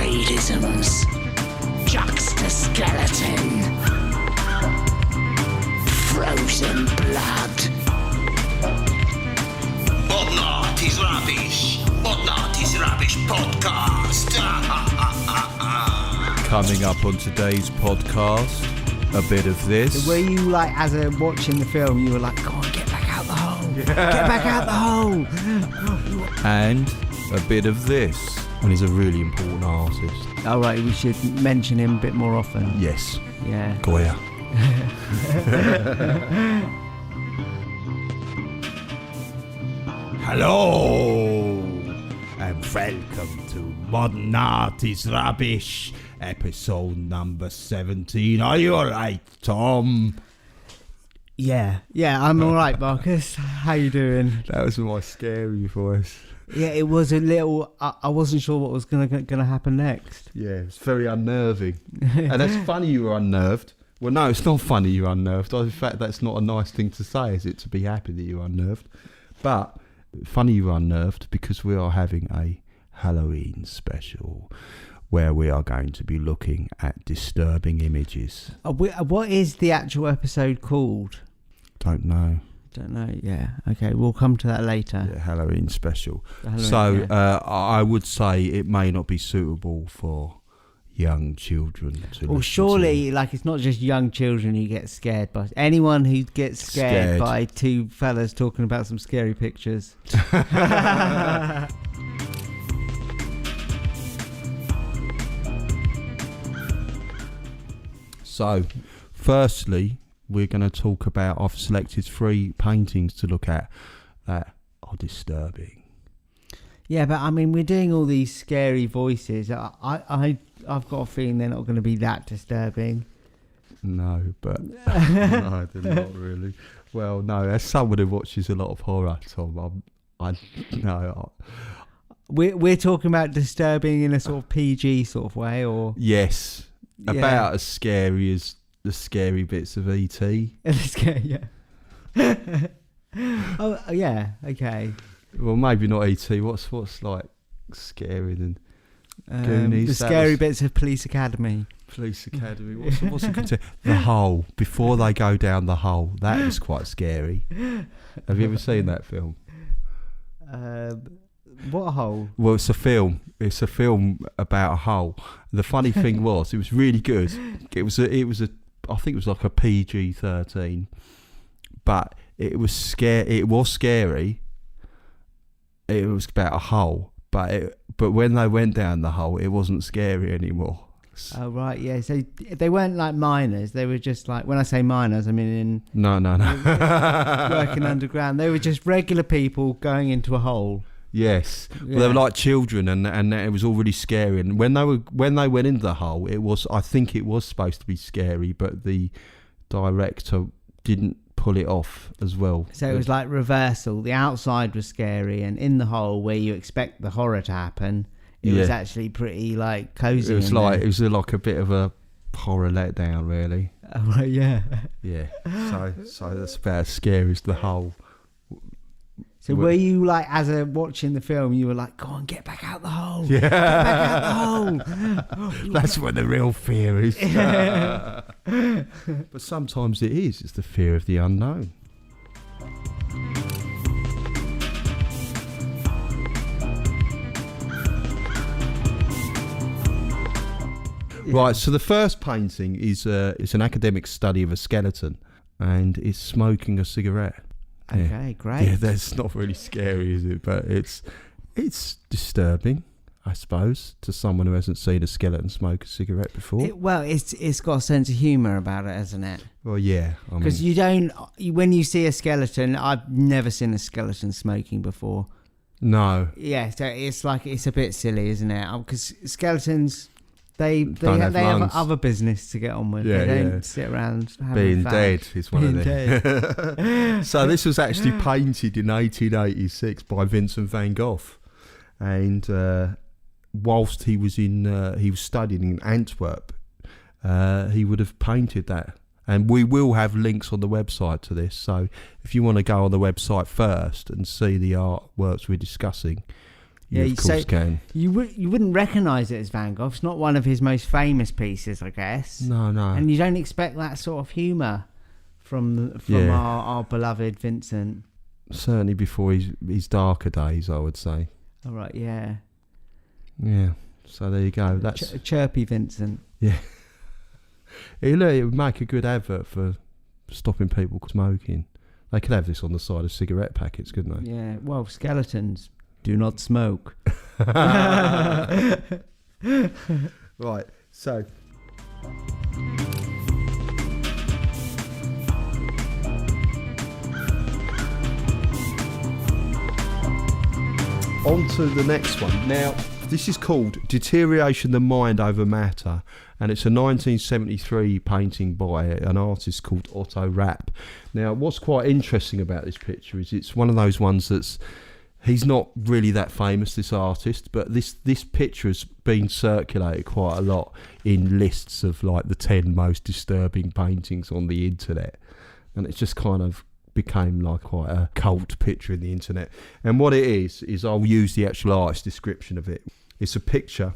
Freudisms, juxtaskeleton, frozen blood. What is rubbish? What is rubbish podcast? Coming up on today's podcast, a bit of this. Were you like, as a watching the film, you were like, "Go on, get back out the hole, get back out the hole," and a bit of this. And he's a really important artist. Oh right, we should mention him a bit more often. Yes. Yeah. Goya. Hello and welcome to Modern Art is Rubbish, episode number 17. Are you alright, Tom? Yeah, I'm alright, Marcus. How you doing? That was my scary voice. Yeah, it was a little. I wasn't sure what was gonna happen next. Yeah, it's very unnerving. And that's funny you were unnerved. Well, no, it's not funny you're unnerved. In fact, that's not a nice thing to say, is it, to be happy that you're unnerved? But funny you're unnerved because we are having a Halloween special where we are going to be looking at disturbing images. What is the actual episode called? Don't know. Yeah, okay, we'll come to that later. Yeah, Halloween special. Halloween, I would say it may not be suitable for young children to Well, surely, like, it's not just young children who get scared by. Anyone who gets scared by two fellas talking about some scary pictures. So, firstly, we're going to talk about, I've selected 3 paintings to look at that are disturbing. Yeah, but I mean, we're doing all these scary voices. I've got a feeling they're not going to be that disturbing. No, but no, they're not really. Well, no, as someone who watches a lot of horror, Tom, We're talking about disturbing in a sort of PG sort of way, or yes, about as scary as the scary bits of E.T. Yeah. Oh yeah, okay. Well, maybe not E.T. What's like scary than Goonies? The scary bits of Police Academy. Police Academy. What's it called? The hole. Before they go down the hole. That was quite scary. Have you ever seen that film? What hole? Well, it's a film. It's a film about a hole. The funny thing was, it was really good. It was I think it was like a PG-13, but it was scary. It was scary. It was about a hole, but when they went down the hole, it wasn't scary anymore. Oh right, yeah. So they weren't like miners. They were just like, when I say miners, I mean No. working underground. They were just regular people going into a hole. Yes, Yeah. well, they were like children, and it was all really scary. And when they went into the hole, I think it was supposed to be scary, but the director didn't pull it off as well. So it was like reversal. The outside was scary, and in the hole where you expect the horror to happen, it was actually pretty like cozy. It was like a bit of a horror letdown, really. Oh right, yeah. Yeah. So that's about as scary as the hole. So were you like, as a watching the film, you were like, "Go on, get back out the hole, yeah, get back out the hole." That's where the real fear is. But sometimes it is. It's the fear of the unknown. Right. So the first painting is it's an academic study of a skeleton, and it's smoking a cigarette. Okay, great. Yeah, that's not really scary, is it? But it's disturbing, I suppose, to someone who hasn't seen a skeleton smoke a cigarette before. It's got a sense of humour about it, hasn't it? Well, yeah. Because when you see a skeleton, I've never seen a skeleton smoking before. No. Yeah, so it's like, it's a bit silly, isn't it? Because skeletons, they have have other business to get on with. Yeah, they don't sit around having being fun. dead is one of them. So this was actually painted in 1886 by Vincent van Gogh, and whilst he was studying in Antwerp, he would have painted that. And we will have links on the website to this, so if you want to go on the website first and see the artworks we're discussing, You of course can. You wouldn't recognise it as Van Gogh. It's not one of his most famous pieces, I guess. No. And you don't expect that sort of humour from our beloved Vincent. Certainly before his darker days, I would say. All right, yeah. Yeah. So there you go. That's chirpy Vincent. Yeah. It would make a good advert for stopping people smoking. They could have this on the side of cigarette packets, couldn't they? Yeah. Well, skeletons do not smoke. Right. So. On to the next one. Now, this is called Deterioration of the Mind Over Matter, and it's a 1973 painting by an artist called Otto Rapp. Now, what's quite interesting about this picture is it's one of those ones he's not really that famous, this artist, but this picture has been circulated quite a lot in lists of like the 10 most disturbing paintings on the internet, and it's just kind of became like quite a cult picture in the internet. And what it is I'll use the actual artist's description of it. It's a picture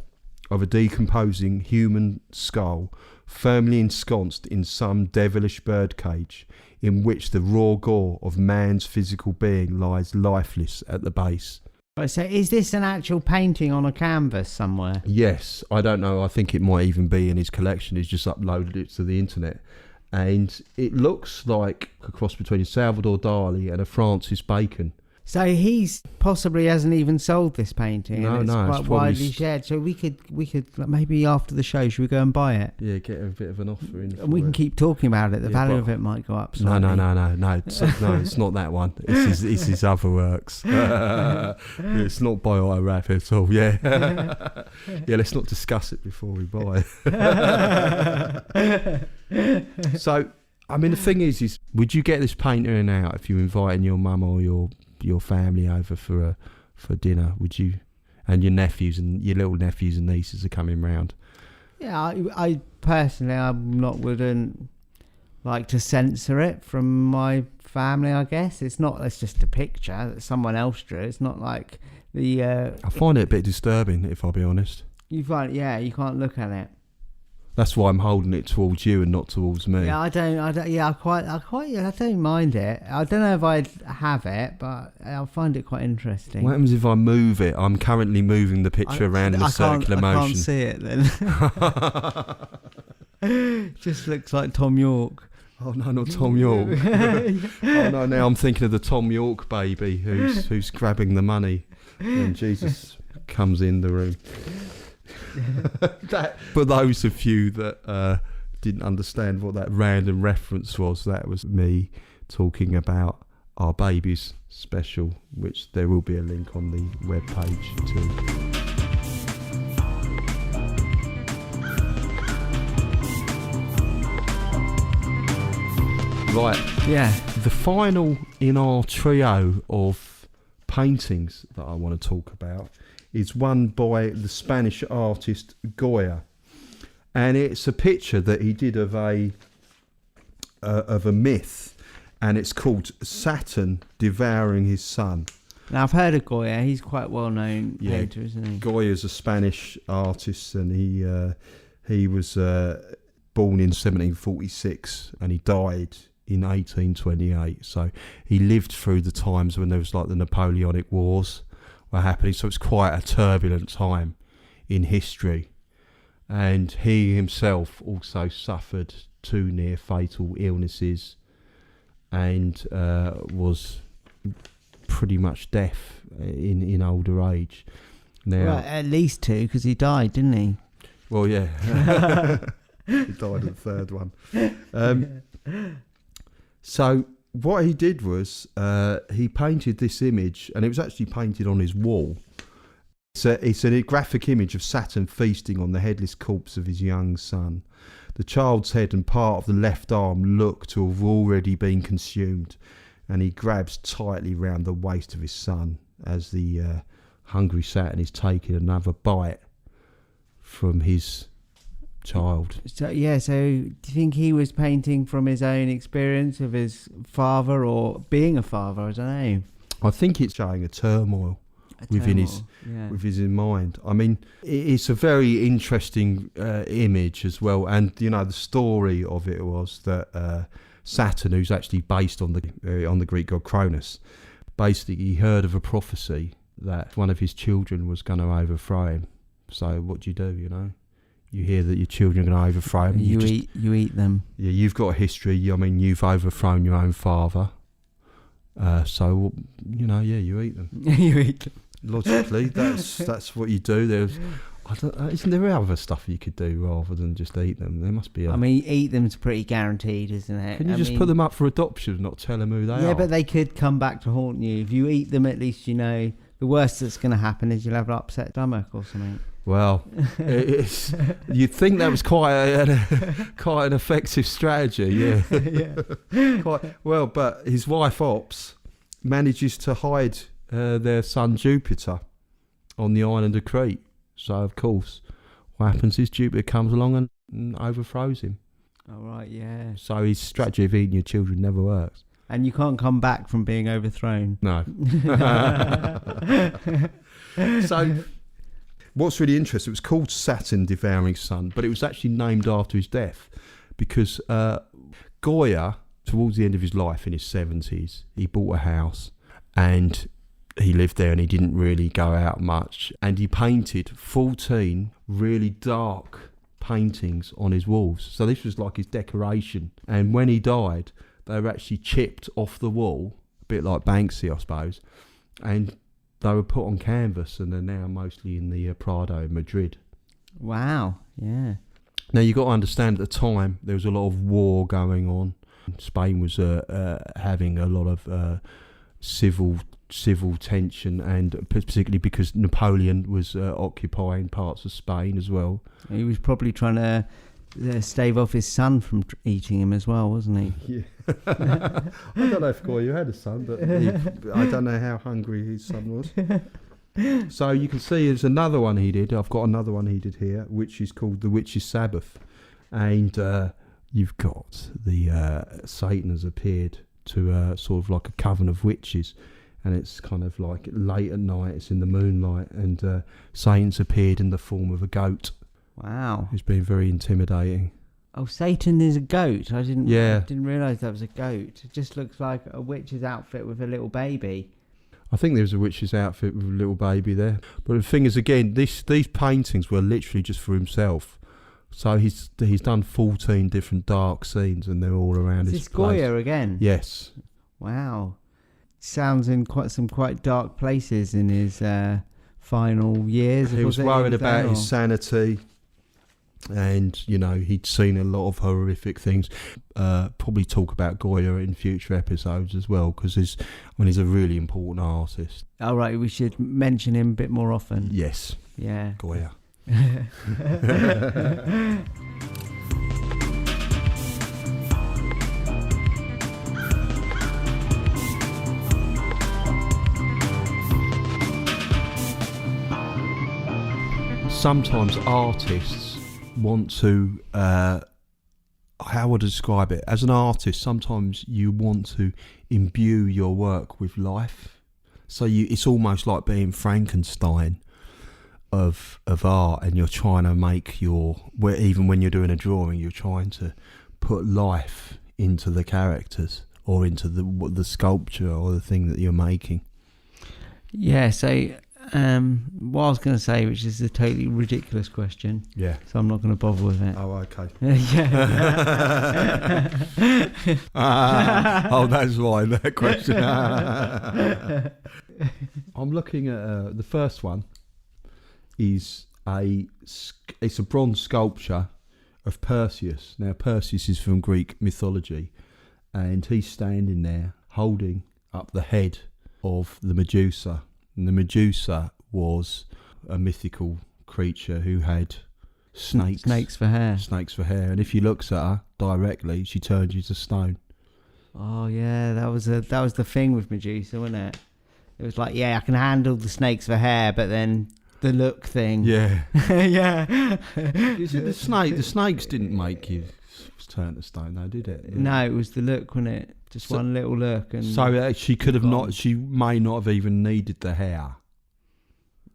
of a decomposing human skull firmly ensconced in some devilish birdcage in which the raw gore of man's physical being lies lifeless at the base. Right, so is this an actual painting on a canvas somewhere? Yes, I don't know. I think it might even be in his collection. He's just uploaded it to the internet. And it looks like a cross between a Salvador Dali and a Francis Bacon. So he's possibly hasn't even sold this painting. No, and it's no, quite it's probably widely shared. So we could maybe after the show, should we go and buy it? Yeah, get a bit of an offer in. And we can keep talking about it. The value of it might go up slightly. No. It's not that one. It's his other works. It's not by Otto Rapp at all. Yeah, yeah. Let's not discuss it before we buy it. So, I mean, the thing is, would you get this painting out if you invited your mum or your family over for dinner? Would you? And your nephews and your little nephews and nieces are coming round. Yeah, I personally, wouldn't like to censor it from my family. I guess it's just a picture that someone else drew. It's not like the. I find it a bit disturbing, if I'll be honest. You can't look at it. That's why I'm holding it towards you and not towards me. Yeah, I don't. Yeah, I don't mind it. I don't know if I'd have it, but I'll find it quite interesting. What happens if I move it? I'm currently moving the picture around in a circular motion. I can't see it then. Just looks like Tom York. Oh no, not Tom York. Oh no, now I'm thinking of the Tom York baby who's grabbing the money, and Jesus comes in the room. For those of you that didn't understand what that random reference was, that was me talking about our babies special, which there will be a link on the webpage too. Right, yeah. The final in our trio of paintings that I want to talk about is one by the Spanish artist Goya, and it's a picture that he did of a myth, and it's called Saturn Devouring His Son. Now I've heard of Goya. He's quite well known painter, isn't he? Goya's a Spanish artist, and he was born in 1746 and he died in 1828. So he lived through the times when there was like the Napoleonic Wars were happening, so it's quite a turbulent time in history, and he himself also suffered 2 near fatal illnesses and was pretty much deaf in older age. Now, right, at least 2, because he died, didn't he? Well, yeah. He died of the third one. So what he did was he painted this image, and it was actually painted on his wall. It's a graphic image of Saturn feasting on the headless corpse of his young son. The child's head and part of the left arm look to have already been consumed, and he grabs tightly round the waist of his son as the hungry Saturn is taking another bite from his child. So do you think he was painting from his own experience of his father, or being a father? I don't know. I think it's showing a turmoil within his mind. I mean, it's a very interesting image as well. And the story of it was that Saturn, who's actually based on the Greek god Cronus, basically he heard of a prophecy that one of his children was going to overthrow him. So what do? You hear that your children are going to overthrow him. You eat them. Yeah, you've got a history. I mean, you've overthrown your own father. So you eat them. You eat them. Logically, that's what you do. Isn't there other stuff you could do rather than just eat them? There must be. I mean, eat them's pretty guaranteed, isn't it? Can you put them up for adoption, not tell them who they are? Yeah, but they could come back to haunt you. If you eat them, at least the worst that's going to happen is you'll have an upset stomach or something. Well, you'd think that was quite an effective strategy, yeah. Yeah. Quite well, but his wife Ops manages to hide their son Jupiter on the island of Crete. So of course, what happens is Jupiter comes along and overthrows him. Oh right, yeah. So his strategy of eating your children never works. And you can't come back from being overthrown. No. So, what's really interesting, it was called Saturn Devouring Sun, but it was actually named after his death because Goya, towards the end of his life in his 70s, he bought a house and he lived there and he didn't really go out much. And he painted 14 really dark paintings on his walls. So this was like his decoration. And when he died, they were actually chipped off the wall, a bit like Banksy, I suppose, and they were put on canvas and they're now mostly in the Prado in Madrid. Wow, yeah. Now, you've got to understand, at the time, there was a lot of war going on. Spain was having a lot of civil tension, and particularly because Napoleon was occupying parts of Spain as well. He was probably trying to stave off his son from eating him as well, wasn't he? Yeah. I don't know if Goya had a son, but I don't know how hungry his son was. So you can see there's another one he did. I've got another one he did here, which is called The Witch's Sabbath. And you've got the Satan has appeared to sort of like a coven of witches. And it's kind of like late at night, it's in the moonlight, and Satan's appeared in the form of a goat. Wow. It's been very intimidating. Oh, Satan is a goat. I didn't realise that was a goat. It just looks like a witch's outfit with a little baby. I think there's a witch's outfit with a little baby there. But the thing is, again, these paintings were literally just for himself. So he's done 14 different dark scenes, and they're all around his place. Is this Goya again? Yes. Wow. Sounds in some quite dark places in his final years. He was worried about his sanity. And, he'd seen a lot of horrific things. Probably talk about Goya in future episodes as well, because he's a really important artist. All right, we should mention him a bit more often. Yes. Yeah. Goya. Sometimes artists want to, how would I describe it? As an artist, sometimes you want to imbue your work with life. So it's almost like being Frankenstein of art, and you're trying to make even when you're doing a drawing, you're trying to put life into the characters or into the sculpture or the thing that you're making. Yeah, so what I was going to say, which is a totally ridiculous question. Yeah. So I'm not going to bother with it. Oh, okay. Yeah. Oh, that's why that question. I'm looking at the first one. It's a bronze sculpture of Perseus. Now, Perseus is from Greek mythology, and he's standing there holding up the head of the Medusa. And the Medusa was a mythical creature who had snakes for hair. Snakes for hair. And if you looked at her directly, she turned you to stone. Oh yeah, that was the thing with Medusa, wasn't it? It was like, yeah, I can handle the snakes for hair, but then the look thing. Yeah. Yeah. The snakes didn't make you turn to stone, though, did it? Yeah. No, it was the look, wasn't it? Just one little look, and so she could have not. She may not have even needed the hair.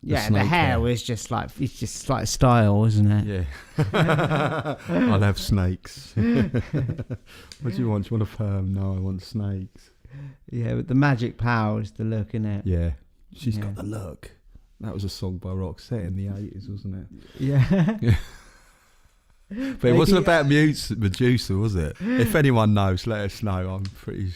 Yeah, the snake hair was just like, it's just like style, isn't it? Yeah. I'll have snakes. What do you want? Do you want a perm? No, I want snakes. Yeah, but the magic power is the look, isn't it? Yeah. She's got the look. That was a song by Roxette in the 80s, wasn't it? Yeah. But it wasn't about Medusa, was it? If anyone knows, let us know. I'm pretty...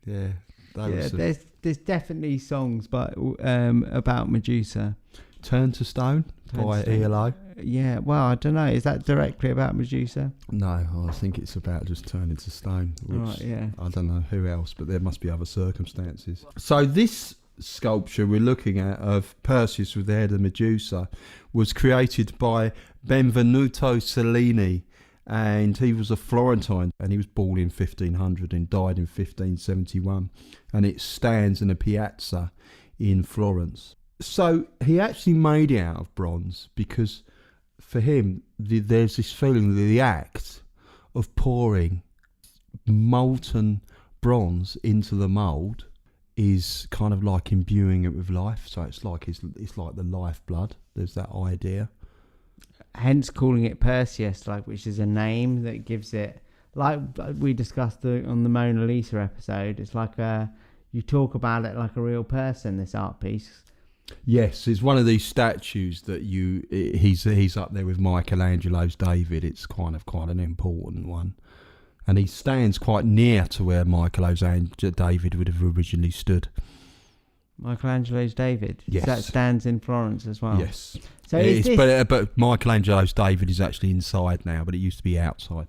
Yeah. There's definitely songs about Medusa. Turn to Stone by ELO. Yeah, well, I don't know. Is that directly about Medusa? No, I think it's about just turning to stone. Which Right, yeah. I don't know who else, but there must be other circumstances. So this sculpture we're looking at of Perseus with the head of Medusa was created by Benvenuto Cellini, and he was a Florentine, and he was born in 1500 and died in 1571, and it stands in a piazza in Florence. So he actually made it out of bronze because for him there's this feeling that the act of pouring molten bronze into the mould is kind of like imbuing it with life. So it's like the lifeblood. There's that idea. Hence calling it Perseus, which is a name that gives it, like we discussed on the Mona Lisa episode. It's like you talk about it like a real person. This art piece. Yes, it's one of these statues that he's up there with Michelangelo's David. It's kind of quite an important one. And he stands quite near to where Michelangelo's David would have originally stood. Michelangelo's David? Yes. That stands in Florence as well? Yes. So but Michelangelo's David is actually inside now, but it used to be outside.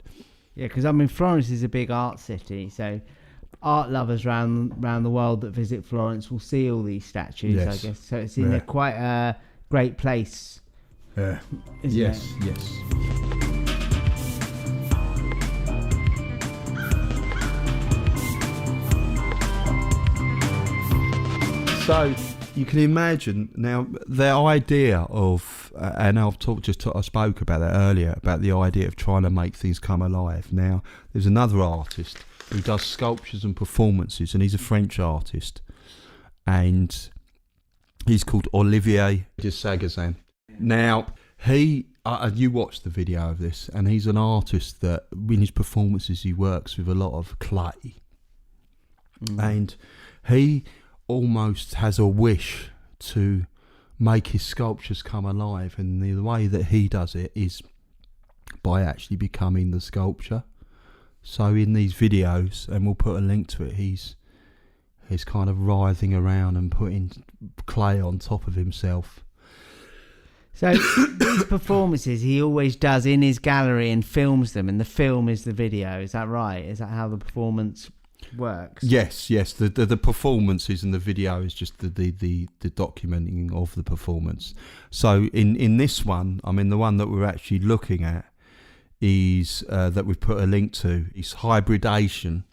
Yeah, because Florence is a big art city, so art lovers around the world that visit Florence will see all these statues, yes. I guess. So it's in quite a great place. Yeah. Yes. So you can imagine now the idea of, and I spoke about that earlier, about the idea of trying to make things come alive. Now there's another artist who does sculptures and performances, and he's a French artist, and he's called Olivier de Sagazan. Now you watched the video of this, and he's an artist that in his performances he works with a lot of clay, and he almost has a wish to make his sculptures come alive, and the way that he does it is by actually becoming the sculpture. So in these videos, and we'll put a link to it, he's kind of writhing around and putting clay on top of himself. So these performances he always does in his gallery and films them, and the film is the video. Is that right? Is that how the performance works? Yes. The performances and the video is just the documenting of the performance. So in this one, the one that we're actually looking at is that we've put a link to, is hybridation.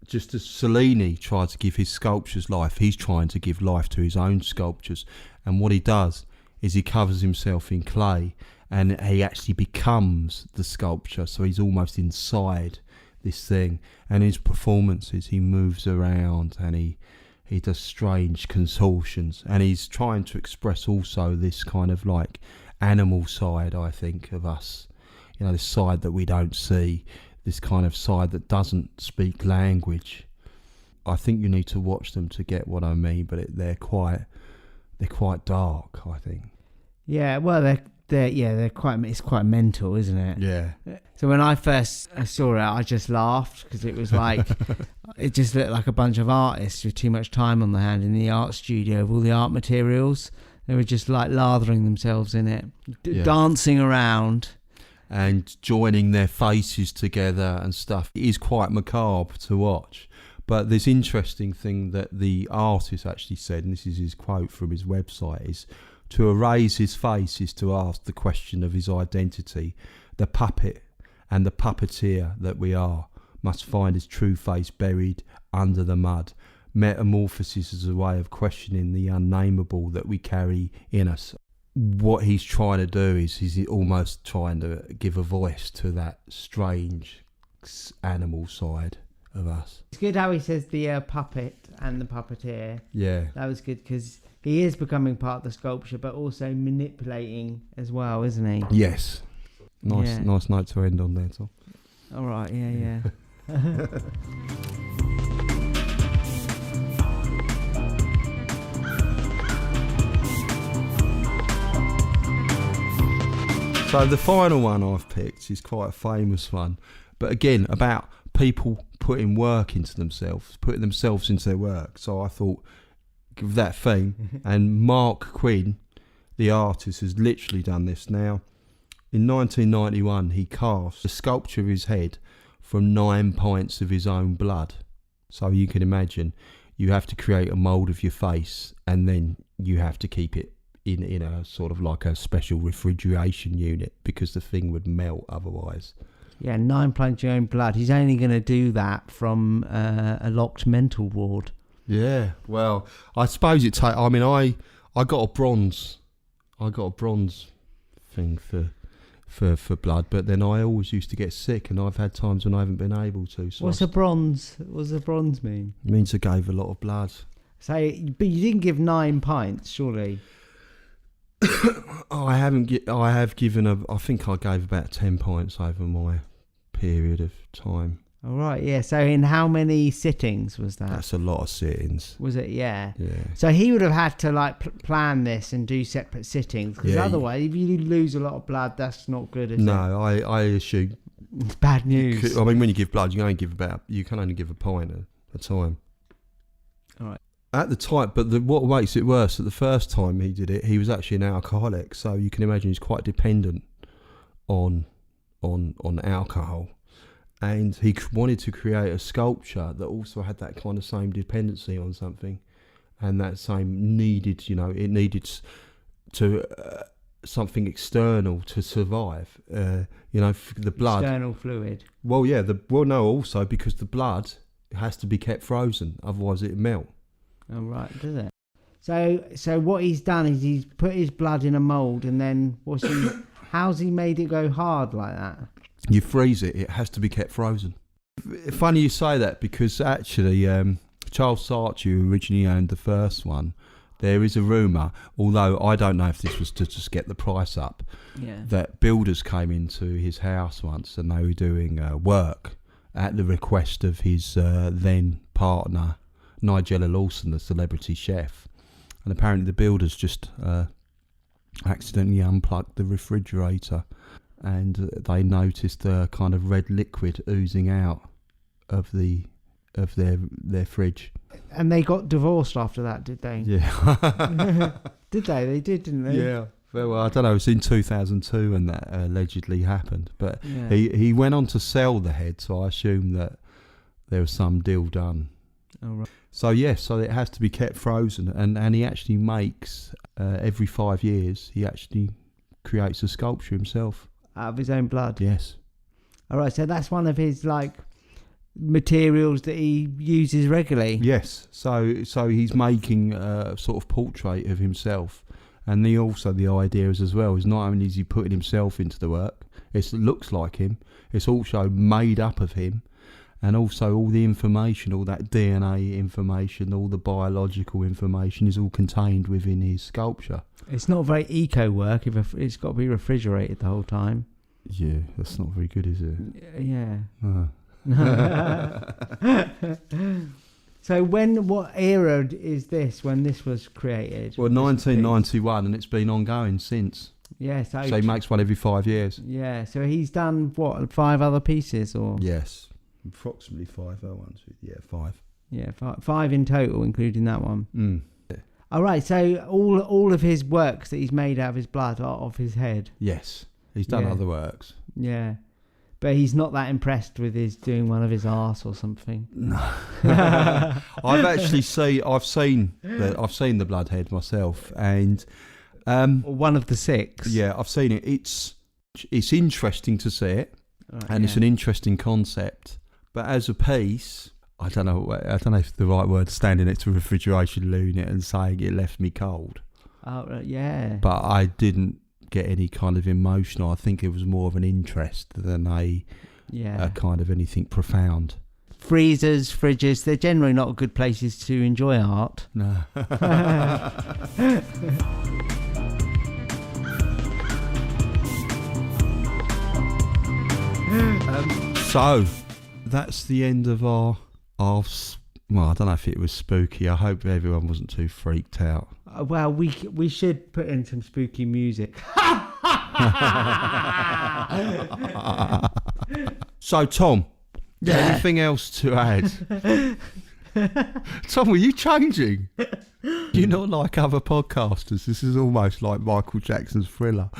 Just as Cellini tried to give his sculptures life, he's trying to give life to his own sculptures. And what he does is he covers himself in clay, and he actually becomes the sculpture. So he's almost inside this thing. And his performances, he moves around and he does strange contortions, and he's trying to express also this kind of like animal side, I think, of us. This side that we don't see, this kind of side that doesn't speak language. I think you need to watch them to get what I mean, but they're quite dark, I think. Yeah, well, they're quite. It's quite mental, isn't it? Yeah. So when I first saw it, I just laughed because it was like it just looked like a bunch of artists with too much time on their hand in the art studio with all the art materials. They were just like lathering themselves in it, dancing around. And joining their faces together and stuff. It is quite macabre to watch. But this interesting thing that the artist actually said, and this is his quote from his website, is to erase his face is to ask the question of his identity. The puppet and the puppeteer that we are must find his true face buried under the mud. Metamorphosis is a way of questioning the unnameable that we carry in us. What he's trying to do is he's almost trying to give a voice to that strange animal side of us. It's good how he says the puppet and the puppeteer. Yeah. That was good because he is becoming part of the sculpture, but also manipulating as well, isn't he? Yes. Nice note to end on there, Tom. All right, yeah. So the final one I've picked is quite a famous one, but again about people putting work into themselves, putting themselves into their work. So I thought, give that theme, and Mark Quinn, the artist, has literally done this now. In 1991, he cast a sculpture of his head from 9 pints of his own blood. So you can imagine, you have to create a mould of your face, and then you have to keep it in a sort of like a special refrigeration unit because the thing would melt otherwise. Yeah, 9 pints of your own blood. He's only going to do that from a locked mental ward. Yeah, well, I suppose it. I mean, I got a bronze. I got a bronze thing for blood, but then I always used to get sick, and I've had times when I haven't been able to. So What's a bronze? What does a bronze mean? It means I gave a lot of blood. So, but you didn't give 9 pints, surely. I have given I think I gave about 10 pints over my period of time. All right, yeah. So in how many sittings was that? That's a lot of sittings. Was it? Yeah. Yeah. So he would have had to like plan this and do separate sittings, because otherwise, if you lose a lot of blood, that's not good, is it? No, I assume it's bad news. I mean, when you give blood, you can only give a pint at a time. All right. At the time, but what makes it worse, that the first time he did it, he was actually an alcoholic, so you can imagine he's quite dependent on alcohol, and he wanted to create a sculpture that also had that kind of same dependency on something, and that same needed, it needed to something external to survive. The blood, external fluid. Well, yeah, no, also because the blood has to be kept frozen, otherwise it'd melt. Oh, right, does it? So what he's done is he's put his blood in a mould, and then how's he made it go hard like that? You freeze it. It has to be kept frozen. Funny you say that, because actually Charles Saatchi, who originally owned the first one, there is a rumour, although I don't know if this was to just get the price up, that builders came into his house once and they were doing work at the request of his then partner, Nigella Lawson, the celebrity chef, and apparently the builders just accidentally unplugged the refrigerator, and they noticed a kind of red liquid oozing out of their fridge. And they got divorced after that, did they? Yeah. Did they? They did, didn't they? Yeah. Well, I don't know. It was in 2002 when that allegedly happened, but he went on to sell the head, so I assume that there was some deal done. Oh, right. So so it has to be kept frozen, and he actually makes every 5 years he actually creates a sculpture himself out of his own blood. Yes. All right, so that's one of his materials that he uses regularly. Yes. So he's making a sort of portrait of himself, and the idea is as well is not only is he putting himself into the work, it looks like him. It's also made up of him. And also all the information, all that DNA information, all the biological information is all contained within his sculpture. It's not very eco work if it's got to be refrigerated the whole time. Yeah, that's not very good, is it? Yeah. So what era is this, when this was created? Well, 1991, and it's been ongoing since. Yeah, so he makes one every 5 years. Yeah, so he's done, 5 other pieces? Or Yes. Approximately 5. 5. Yeah, 5 in total, including that one. Yeah. All right, so all of his works that he's made out of his blood are of his head. Yes, he's done other works. Yeah, but he's not that impressed with his doing one of his arse or something. No. I've seen the blood head myself, and one of the 6. Yeah, I've seen it. It's interesting to see it, and it's an interesting concept. But as a piece, I don't know if the right word is standing next to a refrigeration unit and saying it left me cold. Oh, yeah. But I didn't get any kind of emotional. I think it was more of an interest than a kind of anything profound. freezers, fridges, they're generally not good places to enjoy art. No. So that's the end of our well, I don't know if it was spooky. I hope everyone wasn't too freaked out. Well, we should put in some spooky music. So, Tom, anything else to add? Tom, were you changing? You're not like other podcasters. This is almost like Michael Jackson's Thriller.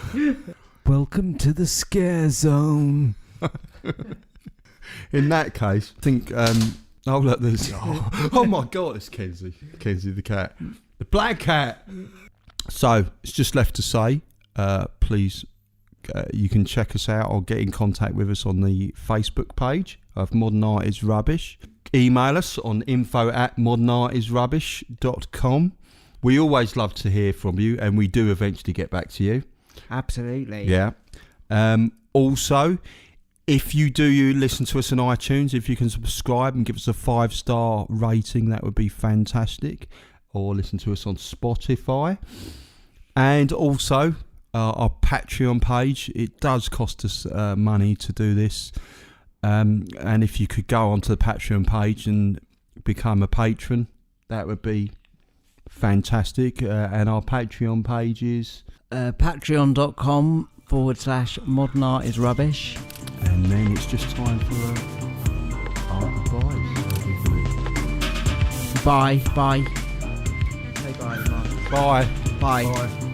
Welcome to the scare zone. In that case, I think... oh, look, there's... Oh, my God, it's Kenzie. Kenzie the cat. The black cat. So, it's just left to say, please... you can check us out or get in contact with us on the Facebook page of Modern Art is Rubbish. Email us on info@modernartisrubbish.com. We always love to hear from you, and we do eventually get back to you. Absolutely. Yeah. Also, if you listen to us on iTunes, if you can subscribe and give us a 5-star rating, that would be fantastic. Or listen to us on Spotify. And also... our Patreon page. It does cost us money to do this, and if you could go onto the Patreon page and become a patron, that would be fantastic. And our Patreon page is patreon.com/Modern Art is Rubbish. And then it's just time for our goodbyes. Bye. Say bye, Mark. Bye. Bye. Bye.